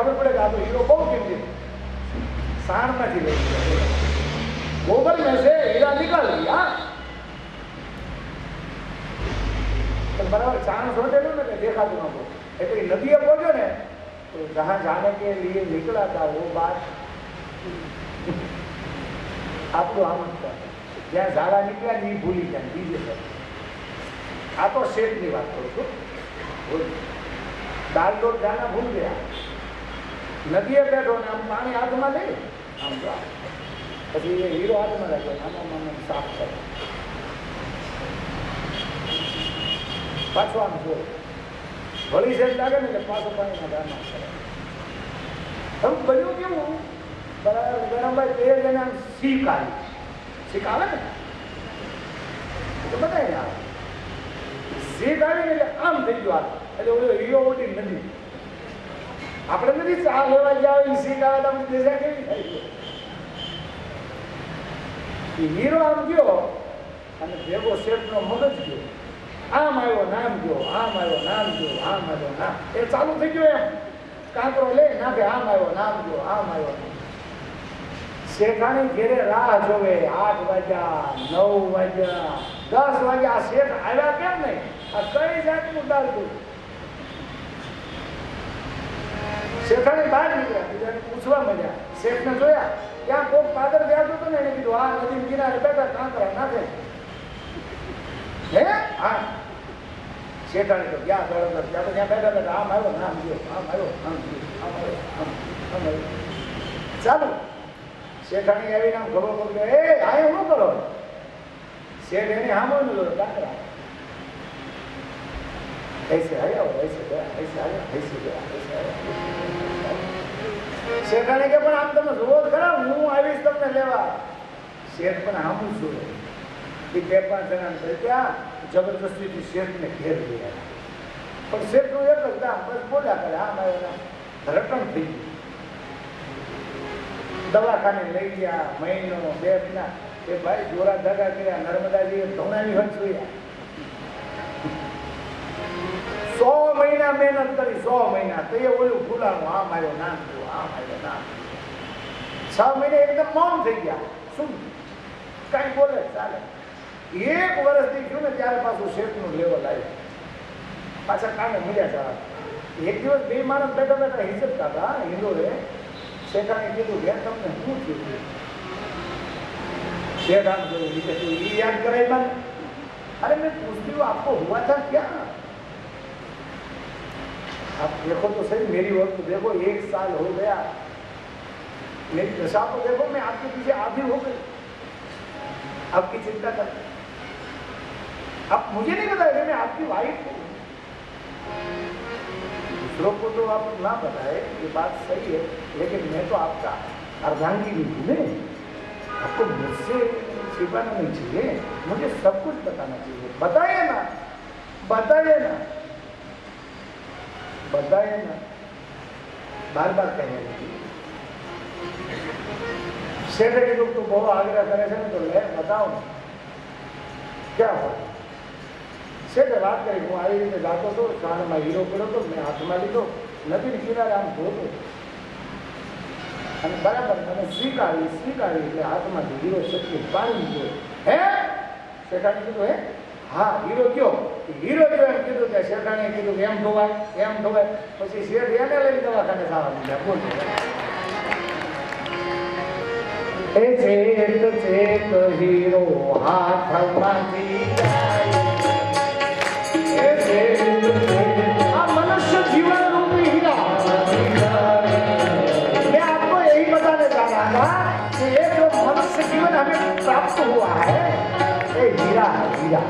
खबर पड़े आ तो हीरो बहुत कीमती साण में ले गोबर में से हीरा निकाल लिया तो बराबर चाण सोचेलू ने देखा तो नतो એટલે નદીએ પહોંચ્યો ને તો જहाँ जाने के लिए निकला था वो बात આપણું આમ જ થાય જ્યાં ઝાડા નીકળ્યા ને એ ભૂલી જાય બીજે આ તો શેઠની વાત કરું છું દાલ દોડ જાના ભૂલ ગયા નદીએ બેઠો ને આમ પાણી હાથમાં લઈ આમ તો પછી એ હીરો હાથમાં રાખ્યો આમાં સાફ કરે પાછો આમ જો વળી શેઠ લાગે ને એટલે પાછો પાણીના દાના કરે હવે બન્યું કેવું બરાબર ગરમભાઈ તે જઈને આમ શીખ આવી શીખ આવે ને તો બધાય ને આવે શીખ આવી ને એટલે આમ થઈ ગયું એટલે ઓલો હીરો ઓટી નથી આપણે નથી ચા લેવા જાવ શીખ આવે તો આપણે દેશા કેવી થાય હીરો આમ ગયો અને ભેગો શેઠનો મગજ ગયો આમ આવ્યો નામ ગયો આમ આવ્યો નામ ગયો આમ આવ્યો નામ એ ચાલુ થઈ ગયો એમ કાંકરો લે નાખે આમ આવ્યો નામ ગયો આમ આવ્યો શેઠાણી ઘેરે રાહ જોવે 8 વાગ્યા 9 વાગ્યા 10 વાગ્યા શેઠ આવ્યા કેમ નહીં આ કઈ જાતનું ડાલતું શેઠાણી બહાર નીકળ્યા બીજાને પૂછવા મળ્યા શેઠને જોયા ત્યાં કોક પાદર વ્યાજતો હતો ને એને કીધું આ નદી કિનારે બેઠા કાંકરા નાખે હે હા શેઠાણી તો ક્યાં દળદર ત્યાં તો ત્યાં બેઠા બેઠા આમ આવ્યો નામ ગયો આમ આવ્યો આમ ગયો આમ આવ્યો આમ આવ્યો ચાલો શેઠાણી આવીને આમ ખબર પડી એ આ શું કરો શેઠ એને સાંભળો ને કાંકરા ऐसे आया ऐसे गया ऐसे आया ऐसे गया ऐसे आया શેઠાણી કે પણ આમ તમે જોવો ખરા હું આવીશ તમને લેવા શેઠ પણ આમ જ જોવે એ 2-5 જણા ત્યાં જબરદસ્તીથી શેઠને ઘેર ગયા પણ શેઠનું એક જ કામ બસ બોલ્યા કરે આમ આવ્યો રટણ થઈ ગયું દવાખાને લઈ ગયા મહિનો 2 મહિના એ ભાઈ જોરા ધગા કર્યા નર્મદાજીએ ધોણાની હદ જોયા 100 મહિના મહેનત કરી 100 મહિના તો એ ઓલું ફૂલાનું આમ આવ્યો નામ ગયો આમ આવ્યો નામ 6 મહિને એકદમ મૌન થઈ ગયા શું કઈ બોલે ચાલે 1 વર્ષથી થયું ને ત્યારે પાછું શેઠનું લેવલ આવ્યું પાછા કામે મળ્યા જવા એક દિવસ 2 માણસ બેઠા બેઠા હિસાબતા હતા હિન્દોએ શેઠાને કીધું કે તમને શું થયું શેઠ આમ જોયું એ યાદ કરાય મને अरे मैं पूछती हूँ आपको हुआ था क्या आप देखो तो सही मेरी ओर तो देखो 1 साल हो गया मेरी दशा तो देखो मैं आपके पीछे आधी हो गई आपकी चिंता कर आप मुझे नहीं बताए मैं आपकी वाइफ हूँ दूसरों को तो आप ना बताए ये बात सही है लेकिन मैं तो आपका अर्धांगिनी हूँ ना आपको मुझसे छिपाना नहीं चाहिए मुझे सब कुछ बताना चाहिए बताइए ना बताइए ना बताइए ना बार बार कहने लगी शेठ के लोग तो बहुत आग्रह करे थे तो ले बताओ क्या हुआ शेठ बात करी हूँ आई रीते जातो तो कान में हीरो पड़ो तो मैं हाथ में लीधो नदी किनारे आम धोतो અને બરાબર મને સ્વીકારી એટલે હાથમાં હીરો શક્તિ પાડી દીધો હે શેઠાણી કીધું હે હા હીરો કયો હીરો કયો એમ કીધું કે શેઠાણીએ કીધું એમ ધોવાય પછી શેઠ એને લઈને દવાખાને જવા માંડ્યા બોલ એ ચેત હીરો હાથમાંથી જાય એ ચેત આ મનુષ્ય જીવન રૂપી હીરા कि ये जो मनुष्य जीवन हमें प्राप्त हुआ है ये हीरा है हीरा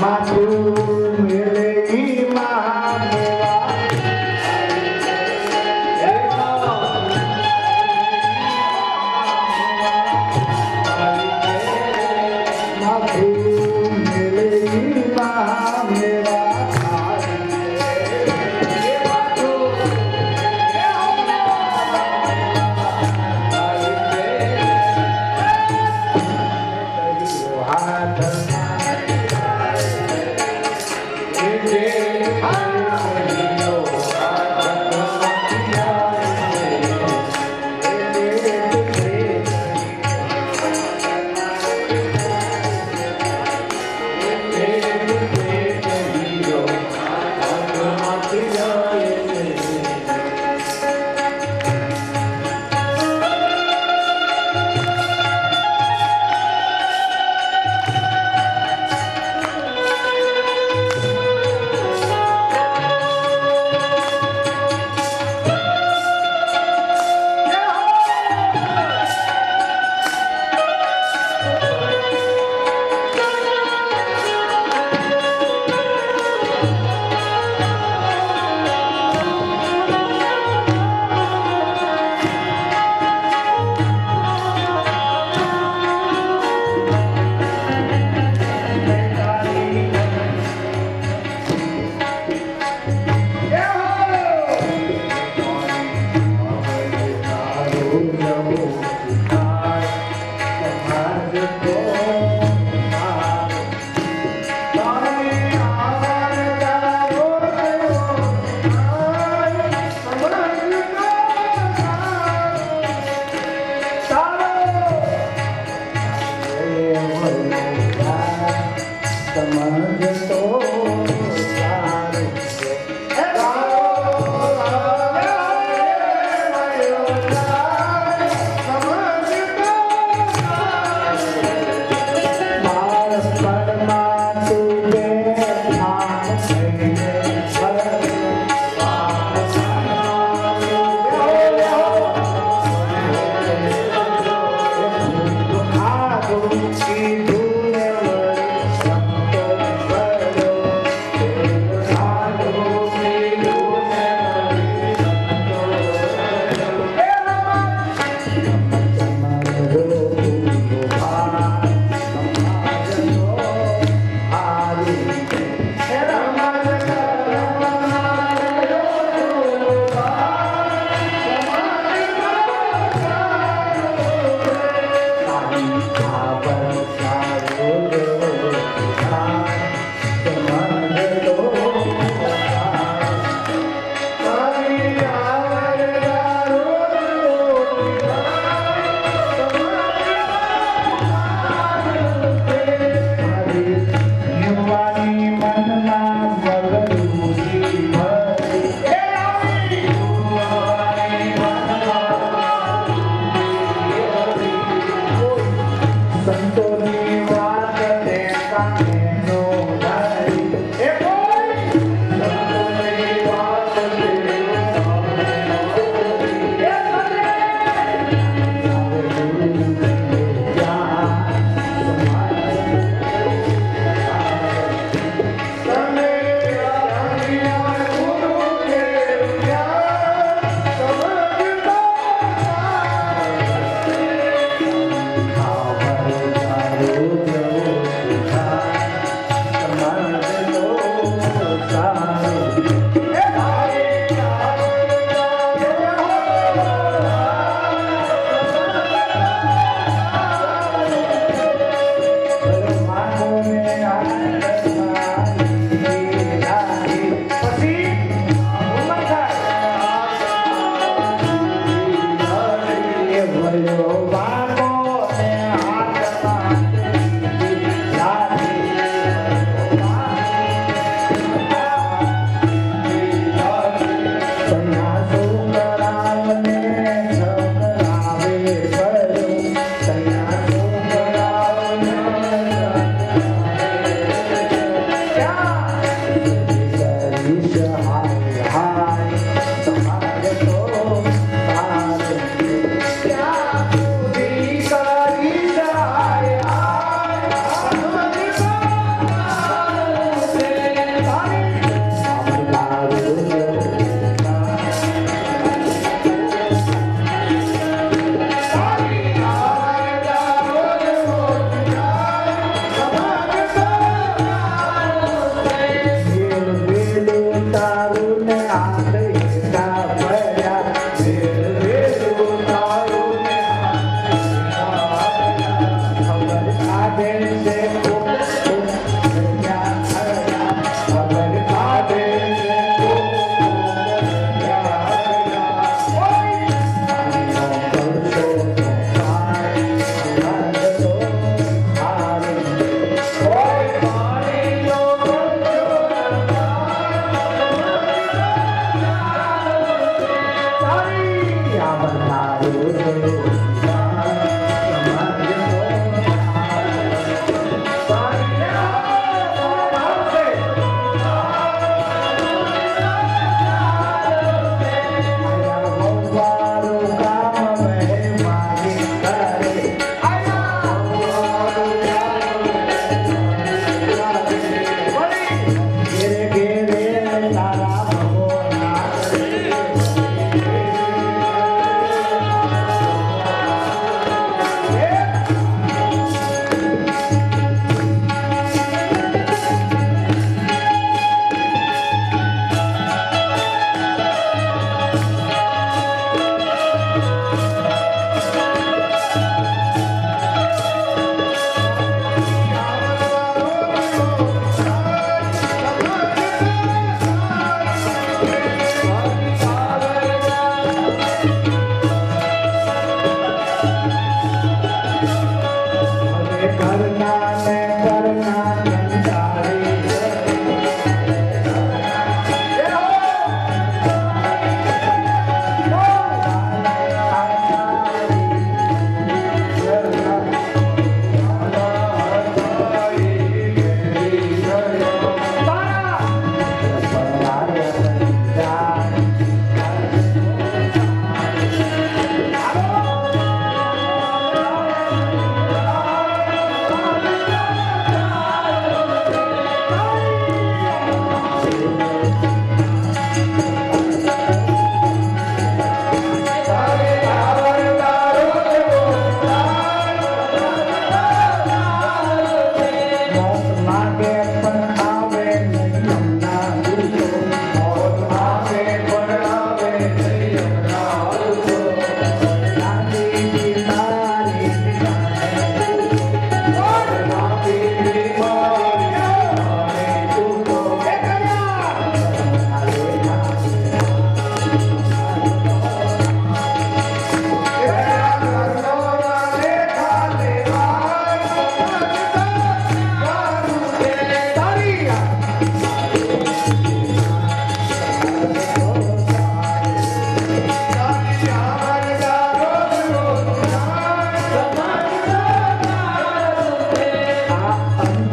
માથું મેલે ઈ મહામેવા માથું મેલે ઈ મહામેવા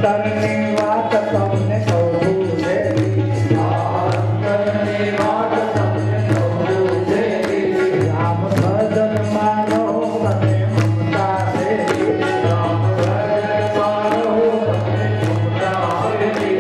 અંતરની વાત તમને કહું રે અંતરની વાત તમને કહું રે રામ ભજન મારો મને મમતા રે રામ ભજન મારો મને મમતા રે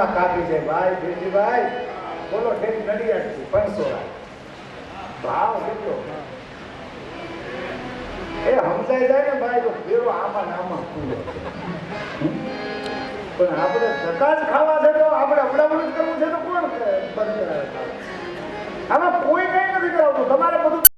કાપી છે ભાઈ ભીરજીભાઈ બોલો ઠેક નડિયાદથી પંસોરા ભાવ કેટલો એ સમજાય જાય ને ભાઈ તો ફેરો આમાં નામાં ખુલ્લો પણ આપણે ધક્કા જ ખાવા છે તો આપણે અવડાવડું જ કરવું છે તો કોણ બંધ કરાવે આમાં કોઈ કઈ નથી કરાવતું તમારે બધું